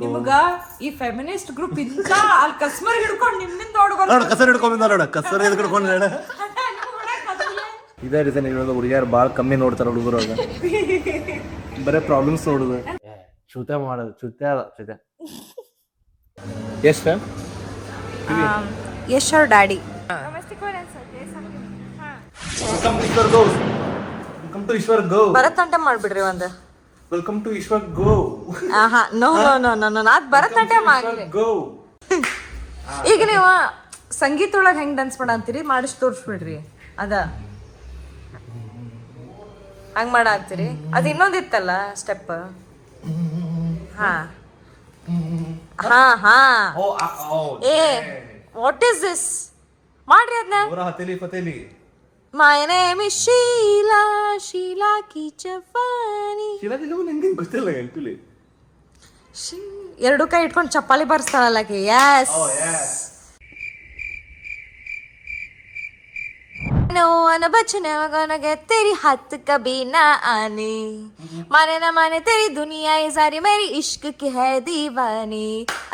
ನಿಮಗ ಈ feminist group ಇಂತ ಅಲ್ಲಿ ಕಸ್ಮರ್ ಹಿಡ್ಕೊಂಡು ನಿಮ್ಮಿಂದ ನೋಡ್ಬಾರ್ದು. ಕಸರ್ ಹಿಡ್ಕೊಂಡ್ ನೋಡ ಕಸರ್ ಹಿಡ್ಕೊಂಡು ನೋಡ ಇದೇ ರೀತಿ ನೀವು ಹುಡುಗಿಯಾರು ಭಾಳ ಕಮ್ಮಿ ನೋಡ್ತಾರ ಹುಡುಗರು ಅದ ಬರೇ ಪ್ರಾಬ್ಲಮ್ಸ್ ನೋಡುದು ಚೂತ ಮಾಡೋದು ಚೂತ ಎಷ್ಟು ಯಶ್ ಅವ್ರ daddy welcome to Ishwar go Bharatanatyam ಮಾಡ್ಬಿಡ್ರಿ ಒಂದು. Welcome to Ishwar go no ಅದ್ ಭರತನಾಟ್ಯ ಮಾಡ್ರಿ. ಈಗ ನೀವು ಸಂಗೀತ ಒಳಗೆ ಹೆಂಗ್ ಡ್ಯಾನ್ಸ್ ಮಾಡಂತೀರಿ ಮಾಡಿಸಿ ತೋರಿಸ್ಬಿಡ್ರಿ. ಅದ ಹಂಗ್ ಮಾಡಾಕ್ತಿರಿ. ಅದ್ ಇನ್ನೊಂದಿತ್ತಲ್ಲ ಸ್ಟೆಪ್. ಹಾ ಏ ವಾಟ್ ಇಸ್ ದಿಸ್ ಮಾಡ್ರಿ ಅದನ್ನ. ಹತೇಲಿ My name is Sheila, Sheila ki Chafani. ನಂಗೆ ಗೊತ್ತಿಲ್ಲ ಆಕ್ಚುಲಿ. ಎರಡು ಕೈ ಇಟ್ಕೊಂಡು ಚಪ್ಪಾಳಿ ಬರ್ಸ್ತಾಳಲ್ಲ ಆಕೆ. ಯಸ್ No one बचने वाला के तेरी हाथ कभी ना आने माने ना माने तेरी दुनिया ये सारी मेरी इश्क की है दीवानी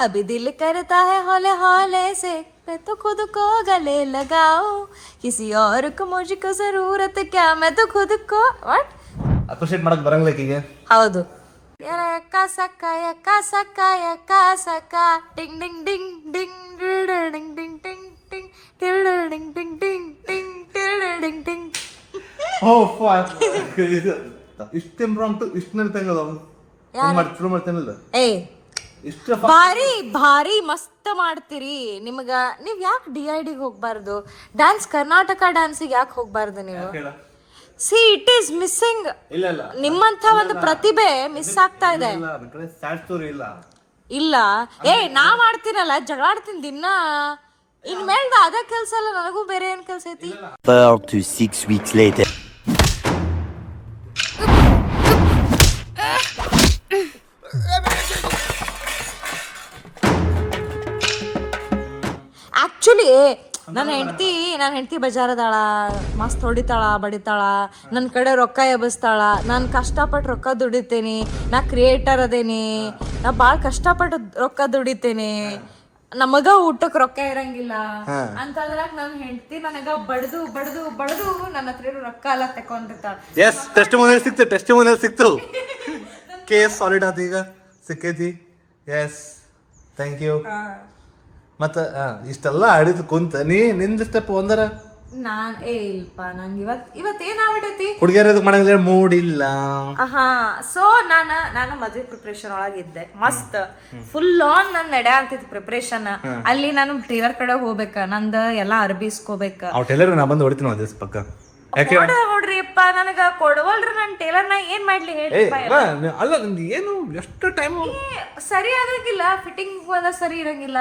अभी दिल करता है हौले हौले से मैं तो खुद को गले लगाऊं किसी और को मुझको जरूरत क्या मैं तो खुद को व्हाट ಅಪ್ರಿಷಿಯೇಟ್ ಮಾಡಕ್ ಬರಂಗಿಲ್ಲ ಈಗೆ. ಹೌದು ಕಾಸಕ ಟಿಂಗ್ ಡಿಂಗ್ ಡಿಂಗ್ ಡಿಂಗ್ ಡಿಂಗ್ ಡಿಂಗ್ ಟಿಂಗ್ ಟಿಂಗ್ ಟಿಂಗ್ ಟಿಂಗ್ ಟಿಂಗ್ ಟಿಂಗ್ ಟಿಂಗ್ ಟಿಂಗ್. ಓ ಫಾಕ್ ಇಷ್ಟು ಇಂಪ್ರಾಂಪ್ಟು ಇಷ್ಟು ನಡೀತಂಗದ ಶುರು ಮಾಡ್ತೇನಲ್ಲ ಏ ಇಷ್ಟು ಭಾರಿ ಮಸ್ತ್ ಮಾಡ್ತೀರಿ. ನಿಮ್ಗ ನೀವ್ ಯಾಕೆ DIDಗೆ ಹೋಗ್ಬಾರ್ದು? ಡ್ಯಾನ್ಸ್ ಕರ್ನಾಟಕ ಡ್ಯಾನ್ಸಿಗೆ ಯಾಕೆ ಹೋಗ್ಬಾರ್ದು ನೀವು? C it is missing. ಇಲ್ಲ ನಿಮ್ಮಂತ ಒಂದು ಪ್ರತಿಭೆ ಮಿಸ್ ಆಗ್ತಾ ಇದೆ. ನನ್ನ ಕಡೆ ಸ್ಯಾಡ್ ಸ್ಟೋರಿ ಇಲ್ಲ ಏ ನಾ ಮಾಡ್ತೀನಲ್ಲ ಜಗಳ ಆಡ್ತೀನಿ ದಿನ. ಇನ್ಮೇಲ್ದ ಅದ ಕೆಲ್ಸ ಅಲ್ಲ, ನನಗೂ ಬೇರೆ ಏನ್ ಕೆಲ್ಸ ಐತಿ. 4 to 6 weeks later. ಆಕ್ಚುಲಿ ನನ್ನ ಹೆಂಡತಿ ಬಜಾರದಾಳ, ಮಸ್ತ್ ಹೊಡಿತಾಳ ಬಡಿತಾಳ, ನನ್ನ ಕಡೆ ರೊಕ್ಕ ಎಬ್ಬಿಸ್ತಾಳ. ನಾನು ಕಷ್ಟಪಟ್ಟು ರೊಕ್ಕ ದುಡಿತೇನೆ, ನಾ ಕ್ರಿಯೇಟರ್ ಅದೇನಿ, ನಾ ಭಾಳ ಕಷ್ಟಪಟ್ಟು ರೊಕ್ಕ ದುಡಿತೇನೆ. ನಮಗ ಊಟಕ್ಕೆ ರೊಕ್ಕ ಇರಂಗಿಲ್ಲ ಅಂತಂದ್ರಾಗ ನನ್ನ ಹೆಂಡತಿ ನನಗ ಬಡ್ದು ಬಡ್ದು ಬಡ್ದು ನನ್ನ ಹತ್ರ ರೊಕ್ಕ ಎಲ್ಲ ತಕೊಂಡಿರ್ತಾಳ. ಎಸ್ ಟೆಸ್ಟ್ ಮನೇಲಿ ಸಿಕ್ತು ಕೇಸ್ ಸಾಲಿಡ್ ಆದ ಈಗ ಸಿಕ್ಕೈತಿ. Yes thank you. ಮತ್ತ ಇಷ್ಟೆಲ್ಲ ಆಡಿದ್ ಕುಂತ ನಿಂದ ಸ್ಟೆಪ್ ಒಂದರ ನಾನ್ ಇಲ್ಪ ನಂಗೆ ಇವತ್ ಏನಾಗ್ಬಿಟ್ಟೈತಿ, ಹುಡುಗಿಯರ್ ಇದಕ್ ಮಾಡಂಗಿಲ್ಲ ಮೂಡ್ ಇಲ್ಲ. ಸೊ ನಾನು ಮದ್ವೆ ಪ್ರಿಪ್ರೇಷನ್ ಒಳಗಿದ್ದೆ. ಮಸ್ತ್ ಫುಲ್ ಆನ್ ನನ್ ನಡೆ ಆಗ್ತಿತ್ತು ಪ್ರಿಪ್ರೇಷನ್. ಅಲ್ಲಿ ನಾನು ಟೇಲರ್ ಕಡೆ ಹೋಗ್ಬೇಕ, ನಂದ ಎಲ್ಲಾ ಅರ್ಬಿಸ್ಕೋಬೇಕ. ಅವ್ ಟೇಲರ್ ನಾ ಬಂದು ಹೊಡಿತೀನಿ ಒಂದ್ ದಿವಸ ಪಕ್ಕ. ನೋಡ್ರಿ ಅಪ್ಪ ನನಗ ಕೊಡವಲ್ರಿ ನನ್ ಟೇಲರ್. ನಾ ಏನ್ ಮಾಡ್ಲಿ ಹೇಳಿ? ಅಲ್ಲ ನಿಮ್ದು ಏನು ಎಷ್ಟು ಟೈಮ್ ಸರಿ ಆಗಂಗಿಲ್ಲ, ಫಿಟ್ಟಿಂಗ್ ಒಂದ ಸರಿ ಇರಂಗಿಲ್ಲ.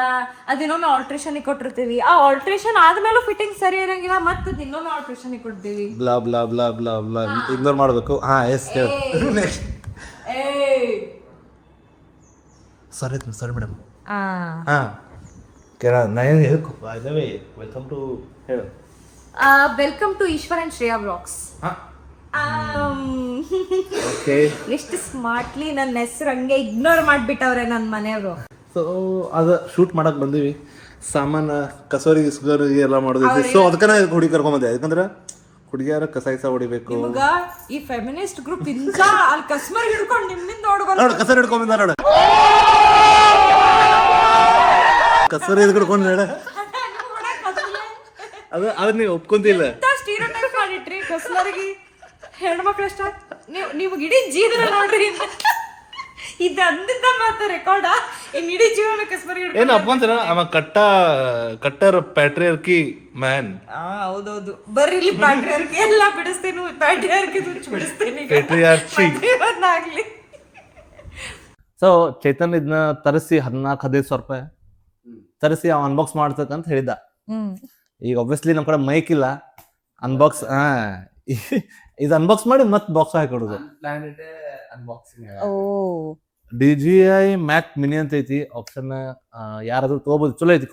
ಅದಿನ್ನೊಮ್ಮೆ ಆಲ್ಟ್ರೇಷನ್ ಕೊಟ್ಟಿರ್ತೀವಿ, ಆ ಆಲ್ಟ್ರೇಷನ್ ಆದ್ಮೇಲೂ ಫಿಟ್ಟಿಂಗ್ ಸರಿ ಇರಂಗಿಲ್ಲ, ಮತ್ತೆ ಇನ್ನೊಮ್ಮೆ ಆಲ್ಟ್ರೇಷನ್ ಕೊಡ್ತೀವಿ. Bla bla bla bla bla ignore ಮಾಡ್ಬೇಕು. Yes sorry madam. ನಾ ಏನು ಹೇಳ್ಕೊ ವೆಲ್ಕಮ್ ಟು ಹೇಳು. Welcome to Ishwar and Shreya vlogs. ಎಷ್ಟು ಸ್ಮಾರ್ಟ್ಲಿ ನನ್ನ ಹೆಸರು ಹಂಗೆ ಇಗ್ನೋರ್ ಮಾಡ್ಬಿಟ್ಟವ್ರೆ ನನ್ನ ಮನೆಯವರು. ಸೊ ಅದ ಶೂಟ್ ಮಾಡಕ್ ಬಂದಿವಿ, ಸಾಮಾನ ಕಸೋರಿ ಗಿಸ್ಗೋರಿ ಎಲ್ಲ ಮಾಡೋದೈತಿ. ಸೊ ಅದಕ್ಕ ಹುಡುಗಿ ಕರ್ಕೊಂಬಂದೆ, ಯಾಕಂದ್ರೆ ಹುಡುಗಿಯಾರ ಕಸ ಹೊಡಿಬೇಕು. ಈ ಫೆಮಿನಿಸ್ಟ್ ಗ್ರೂಪ್ ಇಂತ ಅಲ್ಲಿ ಕಸ್ಮರ್ ಹಿಡ್ಕೊಂಡು ನಿಮ್ಮಿಂದ ನೋಡು ಕಸರ್ ಹಿಡ್ಕೊಂಬಂದ ನೋಡ, ಕಸರ್ ಹಿಡ್ಕೊಂಡು ನೋಡ. ಅದ್ ನೀವು ಒಪ್ಕೊಂತಿಲ್ಲ. ಸ್ಟೀರಿಯೋಟೈಪ್ ಮಾಡಿಟ್ರಿ ಕಸ್ಮರ್ಗಿ ಹೆಣ್ಮಕ್ಳು ಅಷ್ಟ. ನೀವು ಇಡೀ ಜೀವನ ನೋಡ್ರಿ, ಇದು ಅಂದಿದ್ದ ಮಾತು ರೆಕಾರ್ಡ. ಇನ್ ಇಡೀ ಜೀವನ ಕಸ್ಮರ್ಗಿ ಏನು ಅಪ್ಕೊಂತೀರ? ಅವ ಕಟ್ಟರ್ ಪ್ಯಾಟ್ರಿಯಾರ್ಕಿ ಮ್ಯಾನ್. ಹೌದೌದು, ಬರ್ರಿ ಇಲ್ಲಿ ಪ್ಯಾಟ್ರಿಯಾರ್ಕಿ ಎಲ್ಲ ಬಿಡಿಸ್ತೇನೆ, ಪ್ಯಾಟ್ರಿಯಾರ್ಕಿ ಬಿಡಿಸ್ತೇನೆ, ಪ್ಯಾಟ್ರಿಯಾರ್ಕಿ ಆಗ್ಲಿ. ಸೊ ಚೇತನ್ ಇದನ್ನ ತರಿಸಿ 14,000-15,000 ರೂಪಾಯಿ ತರಿಸಿ ಅವ್ ಅನ್ಬಾಕ್ಸ್ ಮಾಡ್ತಕ್ಕಂತ ಹೇಳಿದ್ದ. ಈಗ ಒಬ್ವಿಯಸ್ಲಿ ನಮ್ ಕಡೆ ಮೈಕ್ ಇಲ್ಲ, ಅನ್ಬಾಕ್ಸ್ ಇದು ಅನ್ಬಾಕ್ಸ್ ಮಾಡಿ ಮತ್ತೆ ಬಾಕ್ಸ್ ಹಾಕೊಡುದು. DJI ಮ್ಯಾಕ್ ಮಿನಿ ಅಂತ ಐತಿ ಆಪ್ಷನ್, ಯಾರಾದ್ರೂ ತಗೋಬಹುದು, ಚಲೋ ಐತಿ,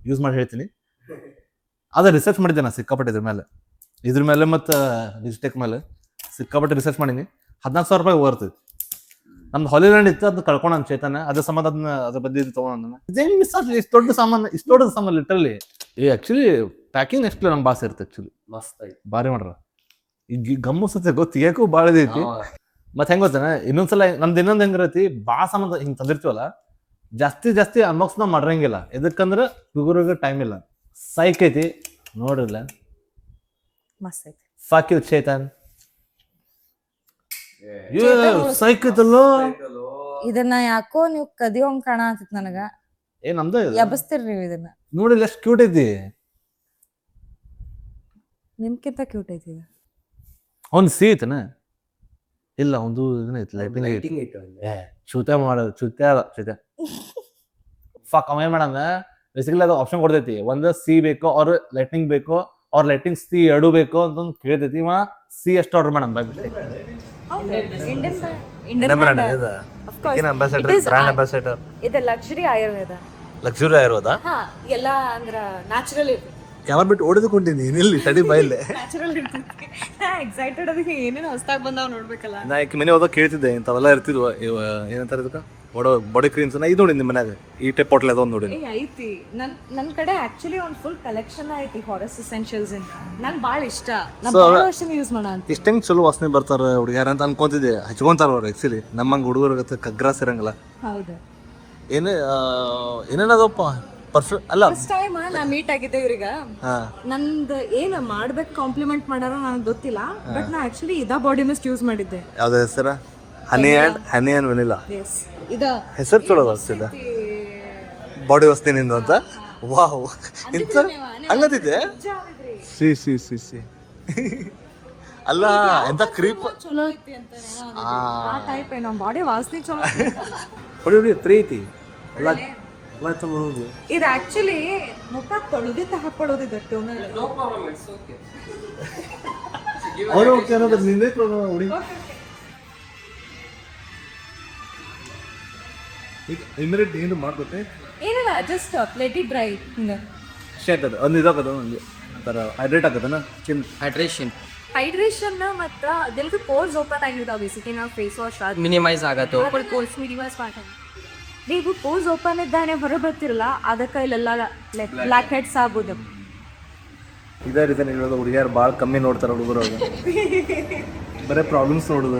ಯೂಸ್ ಮಾಡಿ ಹೇಳ್ತೀನಿ. ಅದ ರಿಸರ್ಚ್ ಮಾಡಿದ್ದೆ ನಾ ಸಿಕ್ಕಾಪಟ್ಟೆ ಇದ್ರ ಮೇಲೆ ಮತ್ತೆ ಡಿಜಿಟೆಕ್ ಮೇಲೆ ಸಿಕ್ಕಾಪಟ್ಟೆ ರಿಸರ್ಚ್ ಮಾಡೀನಿ. 14,000 ರೂಪಾಯಿ ಬರ್ತೈತಿ. ನಮ್ದು ಹಾಲಿಲ್ಯಾಂಡ್ ಇತ್ತು, ಅದು ಕಳ್ಕೊಂಡ್ ಚೇತನ, ಅದ್ರ ಸಂಬಂಧ ಅದನ್ನ ಅದ್ರ ಬದ್ಲಿ ತಗೊಂಡ್ ಇದೇನ್ ಮಿಸ್ ಆಗ್ಲಿ, ಇಷ್ಟು ದೊಡ್ಡ ಸಾಮಾನು, ಇಷ್ಟು ದೊಡ್ಡ ಸಾಮಾನು ಲಿಟ್ರಲಿ. ಈ ಆಕ್ಚುಲಿ ಪ್ಯಾಕಿಂಗ್ ನೆಕ್ಸ್ಟ್ ನಮ್ ಬಾಸ್ ಇರುತ್ತೆ ಆಕ್ಚುಲಿ, ಮಸ್ತ್ ಐತಿ. ಬಾರಿ ಮಾಡ್ರ. ಈಗ ಗಮ್ಮು ಸತ್ತೆ ಗೊತ್ತಿಗೂ ಭಾಳ ಇದೈತಿ. ಮತ್ತೆ ಹೆಂಗ್ ಗೊತ್ತೇನ, ಇನ್ನೊಂದ್ಸಲ ನಮ್ದು ಇನ್ನೊಂದ್ ಹೆಂಗಿರತಿ, ಭಾಳ ಸಾಮಾನು ಹಿಂಗ್ ತಂದಿರ್ತೀವಲ್ಲ, ಜಾಸ್ತಿ ಅನ್ಬಾಕ್ಸ್ ನಾವ್ ಮಾಡಿರಂಗಿಲ್ಲ. ಎದಕ್ಕಂದ್ರ ಹುಡುಗರಿಗೆ ಟೈಮ್ ಇಲ್ಲ. ಸೈಕ್ ಐತಿ ನೋಡ್ರಿಲ್ಲ, ಮಸ್ತ್ ಐತಿ. ಫಾಕ್ ಯು ಚೇತನ್. ಸೈಕ್ ಐತಲ್ಲೋ. ಇದನ್ನ ಯಾಕೋ ನೀವು ಕದಿಯೋಂಗ್ ಕಾಣ ಆತಿತ್ ನನಗ. ನಮ್ದು ಎಬಸ್ತೀರಿ ನೀವು ಇದನ್ನ. ನೋಡಿಲ್ಲ ಎಷ್ಟು ಕ್ಯೂಟ್ ಐತಿ. ನಿಮ್ಕಿಂತ ಕ್ಯೂಟ್ ಐತಿ ಇದು. ಅವ್ನ್ ಸಿ ಐತನ ಇಲ್ಲ, ಒಂದು ಇದನ್ನ ಐತಿ, ಲೈಟಿಂಗ್ ಐತಿ. ಚೂತ ಮಾಡೋದು ಚೂತ ಫಕ್. ಅವ ಏನ್ ಮಾಡಂದ ಬೇಸಿಕಲಿ ಅದು ಆಪ್ಷನ್ ಕೊಡ್ತೈತಿ, ಒಂದು ಸಿ ಬೇಕೋ ಅವ್ರ ಲೈಟಿಂಗ್ ಬೇಕೋ ಅವ್ರ ಲೈಟಿಂಗ್ ಸಿ ಎರಡು ಬೇಕೋ ಅಂತ ಕೇಳ್ತೈತಿ. ಇವ ಸಿ ಎಷ್ಟು ಆರ್ಡರ್ ಮಾಡಂದ ಇದು ಲಕ್ಸುರಿ ಆಯುರ್ವೇದ. ಲಕ್ಸುರಿ ಆಯುರ್ವೇದ ಎಲ್ಲ ಅಂದ್ರ ನ್ಯಾಚುರಲ್ ಇರ್ತೈತಿ. ಯಾವ ಬಿಟ್ಟು ಓಡಿದುಕೊಂಡಿನಿ ಇಲ್ಲಿ ತಡಿ ಬೈಲೆ. ನ್ಯಾಚುರಲ್ ಇರ್ತೈತಿ. ಎಕ್ಸೈಟೆಡ್ ಅದಕ್ಕೆ ಏನೇನು ಹೊಸದಾಗಿ ಬಂದಾವ್ ನೋಡ್ಬೇಕಲ್ಲ. ನಾ ಈಗ ಮನೆ ಹೋದಾಗ ಕೇಳ್ತಿದ್ದೆ, ಇಂಥವೆಲ್ಲ ಇರ್ತಿದ್ವ ಏನಂತಾರೆ ಇದಕ್ಕ, ಬಾಡಿ ಕ್ರೀಮ್ಸ್. ನಾ ಇದು ನೋಡಿ ನಿಮ್ಮ ಮನ್ಯಾಗ ಈ ಟೈಪ್ ಬಾಟ್ಲ್ ಅದೊಂದು ನೋಡಿ ಐತಿ. ನನ್ ಕಡೆ ಆಕ್ಚುಲಿ ಒಂದ್ ಫುಲ್ ಕಲೆಕ್ಷನ್ ಐತಿ ಫಾರೆಸ್ಟ್ ಎಸೆನ್ಷಿಯಲ್ಸ್ ಇಂದ. ನಂಗೆ ಭಾಳ ಇಷ್ಟ, ನಾ ಭಾಳ ವರ್ಷ ಯೂಸ್ ಮಾಡ ಅಂತ. ಇಷ್ಟ ಹೆಂಗ್ ಚಲೋ ವಾಸನೆ ಬರ್ತಾರ ಹುಡುಗ್ಯಾರ ಅಂತ ಅನ್ಕೊಂತಿದ್ದೆ. ಹಚ್ಕೊಂತಾರ ಅವ್ರು ಆಕ್ಚುಲಿ, ನಮ್ಮಂಗ ಹುಡುಗರ ಕಗ್ರಾಸ್ ಇರಂಗಿಲ್ಲ. ಹೌದು. ಏನೇನದಪ್ಪ ಪರ್ಫೆಕ್ಟ್ ಅಲ್ಲ. ಫಸ್ಟ್ ಟೈಮ್ ನಾ ಮೀಟ್ ಆಗಿದ್ದೆ ಇವ್ರಿಗ. ನಂದು ಏನ್ ಮಾಡ್ಬೇಕು ಕಾಂಪ್ಲಿಮೆಂಟ್ ಮಾಡಾರ ನನಗೆ ಗೊತ್ತಿಲ್ಲ, ಬಟ್ ನಾ ಆಕ್ಚುಲಿ ಇದ ಬಾಡಿ ಮಿಸ್ಟ್ ಯೂಸ್ ಮಾಡಿದ್ದೆ. ಯಾವ್ದು ಹೆಸರ? ಹನಿ ಅಂಡ್ ವೆನಿಲಾ. ಇದ ಹೆಸರು ಚಲೋ ಬರ್ತಿದ್ದ, ಬಾಡಿ ವಸ್ತಿ ನಿಂದು ಅಂತ. ವಾವ್, ಇಂತ ಹಂಗತಿದ್ದೆ. ಸಿ ಅಲ್ಲ ಎಂತ ಕ್ರೀಪ್ ಚಲೋ ಐತಿ ಅಂತ ಆ ಟೈಪ್. ನಮ್ಮ ಬಾಡಿ ವಾಸನೆ ಚಲೋ. ಹೊಡಿ ಪ್ರೀತಿ ಅಲ್ಲ. ಇದು ಆಕ್ಚುಲಿ ಮುಖ ತೊಳೆದಿತ್ತ ಹಾಕೊಳ್ಳೋದಿದೆ ಟೋನರ್. ನಿಂದೆ ಹುಡಿ ಇಮಿಡಿಯೇಟ್ ಏನು ಮಾಡ್ಕೊತೆ ಏನಿಲ್ಲ, ಜಸ್ಟ್ ಲೆಟ್ ಇಟ್ ಡ್ರೈ. ಹಿಂಗ ಶೇಟ್ ಅದು ಒಂದು ಇದಾಗದ, ಒಂದು ಥರ ಹೈಡ್ರೇಟ್ ಆಗತ್ತನ ಸ್ಕಿನ್ ಹೈಡ್ರೇಷನ್ ಮತ್ತು ಅದೆಲ್ಲರೂ ಪೋರ್ಸ್ ಓಪನ್ ಆಗಿರ್ತಾವೆ. ಬೇಸಿಕಲಿ ನಾವು ಫೇಸ್ ವಾಶ್ ಆದ ಮಿನಿಮೈಸ್ ಆಗತ್ತು. ಪೋರ್ಸ್ ಮಿನಿಮೈಸ್ ಮಾಡ್ತಾರೆ. ನೀವು ಪೋರ್ಸ್ ಓಪನ್ ಇದ್ದಾನೆ ಹೊರ ಬರ್ತಿರಲ್ಲ, ಅದಕ್ಕೆ ಇಲ್ಲೆಲ್ಲ ಬ್ಲ್ಯಾಕ್ ಹೆಡ್ಸ್ ಆಗ್ಬೋದು. ಇದೇ ರೀತಿ ಹೇಳೋದು, ಹುಡುಗಿಯರು ಭಾಳ ಕಮ್ಮಿ ನೋಡ್ತಾರೆ ಹುಡುಗರು, ಬರೀ ಪ್ರಾಬ್ಲಮ್ಸ್ ನೋಡುದು.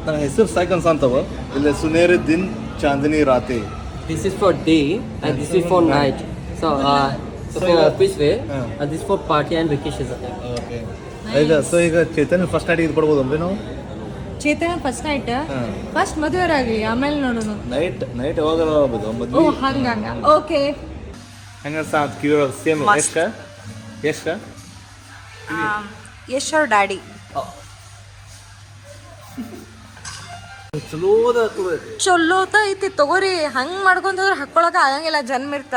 ನನ್ನ ಹೆಸರು ಸಾಕ್ ಅನ್ಸಂತವ. ಇಲ್ಲಿ ಸುನೇರಿ ದಿನ್ Chandni ರಾತಿ. This is for day and this is for night. So for office way and this for party and vacations. Okay. ಈಗ ಸೊ ಈಗ ಚೇತನ್ ಫಸ್ಟ್ ನೈಟ್ ಇದು ಕೊಡ್ಬೋದು ಅಂದ್ರೆ ನಾವು. ಚೇತನ ಫಸ್ಟ್ ನೈಟ್, ಫಸ್ಟ್ ಮದುವೆ ಆಗಲಿ ಆಮೇಲೆ ನೋಡೋಣ. ನೈಟ್ ಯಾವಾಗ ಆಗ್ಬೋದು ಓ ಮದ್ವೆ. ಹಂಗಂಗ ಓಕೆ. ಹಂಗ ಸಾತ್ ಕ್ಯೂರ್ ಸೇಮ್ ಎಷ್ಟ ಯಶ್ ಅವ್ರ ಡ್ಯಾಡಿ ಚಲೋದ ಐತಿ ತಗೋರಿ. ಹಂಗ್ ಮಾಡ್ಕೊಂತಂದ್ರೆ ಹಾಕೊಳಕ ಆಗಂಗಿಲ್ಲ, ಜನ್ಮ ಇರ್ತ.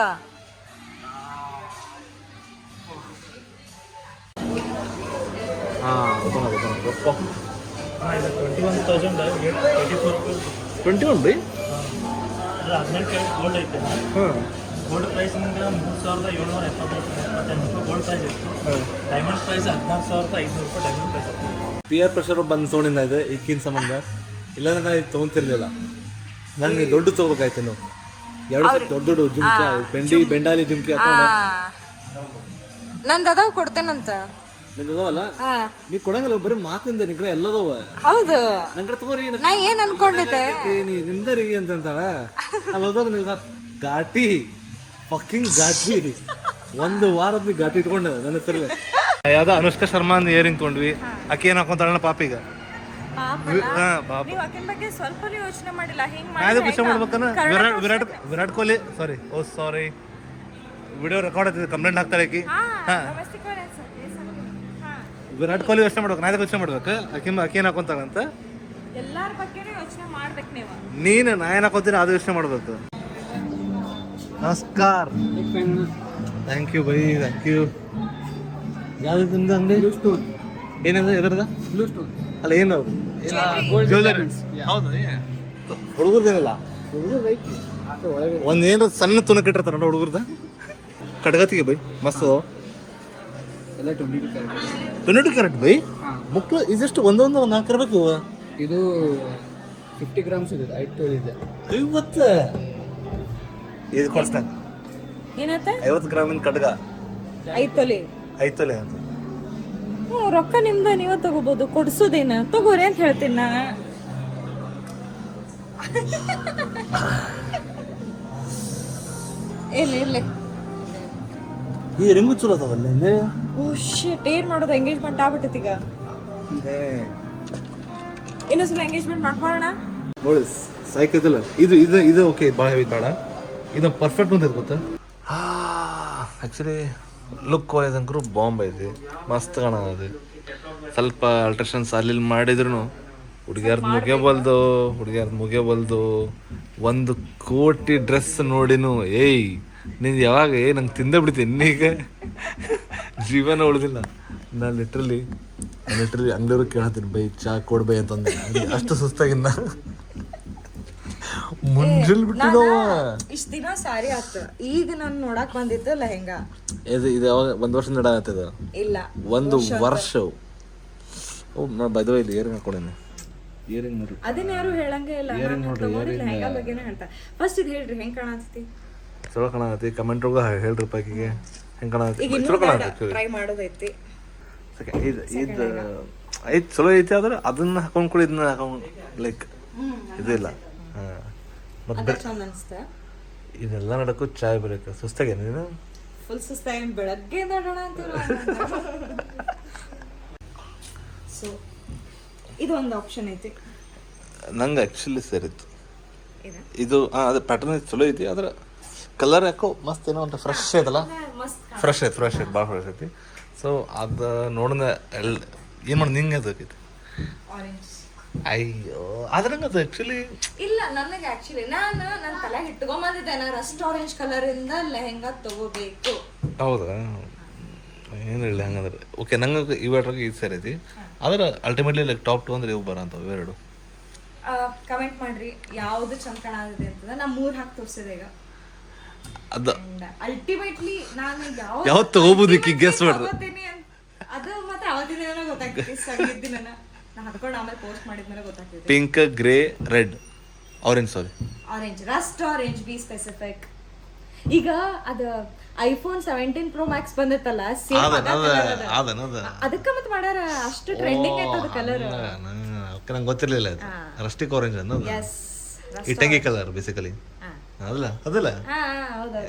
ಹಾಂ 21 ಬೈ. ಗೋಲ್ಡ್ ಐತೆ. ಗೋಲ್ಡ್ ಪ್ರೈಸ್ ನಿಮಗೆ 3,777 ಗೋಲ್ಡ್ ಪ್ರೈಸ್ ಇತ್ತು. ಡೈಮಂಡ್ ಪ್ರೈಸ್ 14,500 ರೂಪಾಯಿ ಡೈಮಂಡ್ ಪ್ರೈಸ್ ಇತ್ತು. ಪಿ ಆರ್ ಪ್ರೆಷರ್ ಬಂದು ತೊಗೊಂಡಿದ್ದ ಇದೆ ಈಗಿನ ಸಂಬಂಧ. ಇಲ್ಲಾಂದ್ರೆ ನಾನು ಇದು ತೊಗೊಂತಿರ್ಲಿಲ್ಲ. ನನಗೆ ದೊಡ್ಡ ತೊಗೋಬೇಕಾಯ್ತು. ನಾವು ಎರಡು ದೊಡ್ಡ ಜುಮ್ಕಿ ಬೆಂಡಾಲಿ ಜುಮ್ಕಿ ಹಾಕೊಂಡು ನಂದು ಅದಾವ ಕೊಡ್ತೇನಂತ. ನಿಂದವಲ್ಲ ನೀ ಕೊಡಂಗಿಲ್ಲ, ಬರೀ ಮಾತಿಂದ ನಿಗ್ರಹ ಎಲ್ಲದವ. ಹೌದು, ನಂಗೆ ತಗೋರಿ ನಾ ಏನ್ ಅನ್ಕೊಂಡಿದ್ದೆ ನಿಮ್ದರಿ ಅಂತಂತಾಳ. ಅಲ್ಲಿ ಹೋದಾಗ ನೀವು ಘಾಟಿ ಫಕ್ಕಿಂಗ್ ಘಾಟಿ ಒಂದು ವಾರದ ಘಾಟಿ ಇಟ್ಕೊಂಡ ನನ್ನ ಹೆಸರಲ್ಲಿ. ಯಾವ್ದೋ ಅನುಷ್ಕಾ ಶರ್ಮಾ ಅಂದ್ ಇಯರಿಂಗ್ ತೊಗೊಂಡ್ವಿ. ಆಕೆ ಏನ್ ಹಾಕೊಂತಾಳ ಪಾಪೀಗ. ಸ್ವಲ್ಪ ಯೋಚನೆ ಮಾಡಿಲ್ಲ. ಖುಷಿ ಮಾಡ್ಬೇಕನ್ನ Virat Kohli sorry video record ಆಗ್ತಿದೆ, ಕಂಪ್ಲೇಂಟ್ ಹಾಕ್ತಾಳೆ ಆಕಿ. ವಿರಾಟ್ ಕೊಹ್ಲಿ ಯೋಚನೆ ಮಾಡ್ಬೇಕು, ನಾಳೆ ಯೋಚನೆ ಮಾಡ್ಬೇಕು. ಆಕೆ ಏನ್ ಹಾಕೊಂತಾಳಂತ ಎಲ್ಲಾರ ಬಗ್ಗೆನೂ ಯೋಚನೆ ಮಾಡ್ಬೇಕು ನೀವು. ನೀನು ನಾ ಏನ್ ಹಾಕೋತೀನಿ ಅದು ಯೋಚನೆ ಮಾಡ್ಬೇಕು. ನಮಸ್ಕಾರ. Thank you bye, thank you. ಯಾವ್ದು ನಿಮ್ದು ಅಂಗಡಿ? ಏನಂದ್ರೆ ಎದ್ರದ ಅಲ್ಲ ಏನು ಹೌದು ಹುಡುಗರ್ದೇನಿಲ್ಲ. ಒಂದ್ ಏನಾರ ಸಣ್ಣ ತುಣಕ್ ಇಟ್ಟಿರ್ತಾರ ಹುಡುಗರ್ದ ಕಡಗತಿಗೆ ಬೈ ಮಸ್ತ್. 22 ಕ್ಯಾರೆಟ್ ಬೈ. ಮಕ್ಕಳು ಇದೆಷ್ಟು ಒಂದೊಂದು 4 ಇರ್ಬೇಕು. ಇದು 50 grams ಇದೆ 5 ತೊಲಿದೆ. 50 ಇದು ಕೊಡ್ಸ್ತಾನೆ ಏನತ್ತ 50 ಗ್ರಾಮಿನ ಕಡ್ಗ 5 ತೊಲಿ 5 ತೊಲೆ ಅಂತ. ಹ್ಞೂ ರೊಕ್ಕ ನಿಮ್ದ ನೀವ ತಗೋಬಹುದು, ಕೊಡ್ಸೋದೇನ ತಗೋರಿ ಅಂತ ಹೇಳ್ತೀನಿ ನಾ. ಇಲ್ಲ ಈ ರಿಂಗು ಚಲೋ ಅದಾವಲ್ಲ ಇಲ್ಲಿ. ಓ ಶಿಟ್, ಏನ್ ಮಾಡೋದು, ಎಂಗೇಜ್ಮೆಂಟ್ ಆಗ್ಬಿಟ್ಟೈತಿ ಈಗ. ಇನ್ನೊಂದ್ಸಲ ಎಂಗೇಜ್ಮೆಂಟ್ ಮಾಡ್ಕೊಳ್ಳೋಣ. ನೋಡಿ ಸಾಯ್ಕೈತಲ್ಲ ಇದು ಇದು ಇದು ಓಕೆ, ಭಾಳ ಹೆವಿ ಬೇಡ, ಇದು ಪರ್ಫೆಕ್ಟ್ ಅಂತ ಗೊತ್ತಾ. ಆ್ಯಕ್ಚುಲಿ ಲುಕ್ ವೈಸ್ ಅಂಕರು ಬಾಂಬ್ ಐತಿ, ಮಸ್ತ್ ಕಾಣೋದು. ಸ್ವಲ್ಪ ಅಲ್ಟ್ರೇಷನ್ಸ್ ಅಲ್ಲಿ ಮಾಡಿದ್ರು ಹುಡುಗಿಯರ್ದು ಮುಗಿಯಬಲ್ದು 1 ಕೋಟಿ ಡ್ರೆಸ್ ನೋಡಿನು. ಏಯ್ ನೀನು ಯಾವಾಗ ನಂಗೆ ತಿಂದೇ ಬಿಡ್ತೀನಿ ಈಗ, ಜೀವನ ಉಳಿದಿಲ್ಲ. ನಾನು ಲಿಟ್ರಲಿ ಅಂಗಡಿಯವ್ರಿಗೆ ಕೇಳತ್ತೀನಿ, ಬೈ ಚಾ ಕೊಡ್ಬೈ ಅಂತಂದೆ. ಅಷ್ಟು ಸುಸ್ತಾಗಿನ್ನ ಮುಂಜಾನೆ ಬಿಟ್ಟು ಇಷ್ಟ ದಿನ ಸಾರಿ ಆತ, ಈಗ ನಾನು ನೋಡಕ್ ಬಂದಿತ್ತು ಲೆಹೆಂಗಾ. ಇದು ಯಾವಾಗ 1 ವರ್ಷ ನಡಾಗ್ತದ? ಇಲ್ಲ 1 ವರ್ಷ. ಓ ನಾ ಬೈದ ಇಲ್ಲಿ ಇಯರಿಂಗ್ ಹಾಕೊಂಡೇನೆ. ಇಯರಿಂಗ್ ನೋಡ್ರಿ, ಅದನ್ನ ಯಾರು ಹೇಳಂಗೇ ಇಲ್ಲ. ಲೆಹೆಂಗಾ ಬಗ್ಗೆನೇ ಹೇಳ್ತಾ. ಫಸ್ಟ್ ಇದು ಹೇಳ್ರಿ, ಹೆಂಗ್ ಕಾಣತೈತಿ? ಚಲೋ ಕಾಣತಿ. ಕಮೆಂಟ್ ಒಳಗ ಹೇಳ್ರಿ ಪಾಕಿಗೆ ಹೆಂಗ್ ಕಾಣತಿ. ಈಗ ಚಲೋ ಕಾಣತಿ. ಟ್ರೈ ಮಾಡೋದೈತಿ. ಇದು ಐತ್ ಚಲೋ ಐತಿ, ಆದ್ರೆ ಅದನ್ನ ಹಾಕೊಂಡ್ ಕೂಡ ಇದನ್ನ ಹಾಕೊಂಡ್ ಲೈಕ್ ಇದಿಲ್ಲ. ಮತ್ತೆ ಚಂದ ಅನ್ಸ್ತ. ಇದೆಲ್ಲ ನಡಕ್ಕೂ ಚಾಯ್ ಬರಕ ಸುಸ್ತಾಗೇನ ನೀನು? ಫುಲ್ ಸುಸ್ತಾಗಿ ಬೆಳಗ್ಗೆ ನೋಡೋಣ ಅಂತೀರ. ಸೊ ಇದು ಒಂದು ಆಪ್ಷನ್ ಐತಿ ನಂಗೆ ಆ್ಯಕ್ಚುಲಿ ಸೇರಿತ್ತು ಇದು. ಅದು ಪ್ಯಾಟರ್ನ್ ಚಲೋ ಐತಿ, ಆದ್ರೆ ಕಲರ್ ಯಾಕೋ ಮಸ್ತ್ ಏನೋ ಅಂತ ಫ್ರೆಶ್ ಐತಲ್ಲ. ಫ್ರೆಶ್ ಐತಿ ಭಾಳ ಫ್ರೆಶ್ ಐತಿ. ಸೊ ಅದು ನೋಡಿದ ಏನು ಮಾಡಿ ನಿಂಗೆ ಅದಕ್ಕೈತಿ. ಆರೆಂಜ್. ಅಯ್ಯೋ ಆದ್ರೆ ನಂಗೆ ಅದು ಆ್ಯಕ್ಚುಲಿ ಇಲ್ಲ, ನನಗೆ ಆಕ್ಚುಲಿ ನನ್ನ ತಲೆ ಇಟ್ಕೊಂಬಂದಿದ್ದೆ, ನಾನು ರಸ್ಟ್ ಆರೆಂಜ್ ಕಲರ್ ಇಂದ ಲೆಹೆಂಗಾ ತಗೋಬೇಕು. ಹೌದಾ, ಏನು ಹೇಳಿ ಹಂಗಂದ್ರೆ ಓಕೆ. ನಂಗೆ ಇವೆರಡ್ರಾಗ ಇದು ಸೇರೈತಿ, ಆದ್ರೆ ಅಲ್ಟಿಮೇಟ್ಲಿ ಲೈಕ್ ಟಾಪ್ 2 ಅಂದ್ರೆ ಇವು ಬರೋಂಥವು ಇವೆರಡು. ಕಮೆಂಟ್ ಮಾಡ್ರಿ ಯಾವ್ದು ಚಂದ ಕಾಣದಿದೆ ಅಂತಂದ್ರೆ ನಾ 3 ಹಾಕಿ ತೋರಿಸಿದೆ ಈಗ. ಅದು ಅಲ್ಟಿಮೇಟ್ಲಿ ನಾನು ಯಾವತ್ತು ತಗೋಬೋದು ಈಗ ಗೆಸ್ ಮಾಡ್ರಿ. ಅದು ಮಾತ್ರ ಅವತ್ತಿನ ದಿನ ಗೊತ್ತಾಗ್ತೈತಿ. ಸಂಗೀತ ನಾ ಹಾಕೊಂಡು ಆಮೇಲೆ ಪೋಸ್ಟ್ ಮಾಡಿದ್ಮೇಲೆ ಗೊತ್ತಾಗ್ತೈತಿ. Pink, grey, red, orange, sorry orange, rust orange, be specific. ಈಗ ಅದು ಐಫೋನ್ 17 Pro Max ಬಂದಿತ್ತಲ್ಲ, ಸೇಮ್ ಅದಕ್ಕೆ ಮತ್ತೆ ಮಾಡ್ಯಾರ. ಅಷ್ಟು ಟ್ರೆಂಡಿಂಗ್ ಐತೆ ಅದು ಕಲರ್. ನಂಗೆ ಗೊತ್ತಿರ್ಲಿಲ್ಲ ಅದು ರಸ್ಟಿಕ್ ಆರೆಂಜ್ ಅನ್ನೋದು. ಇಟ್ಟಂಗಿ ಕಲರ್ ಬೇಸಿಕಲಿ. ಅದಲ್ಲ ಹೌದು.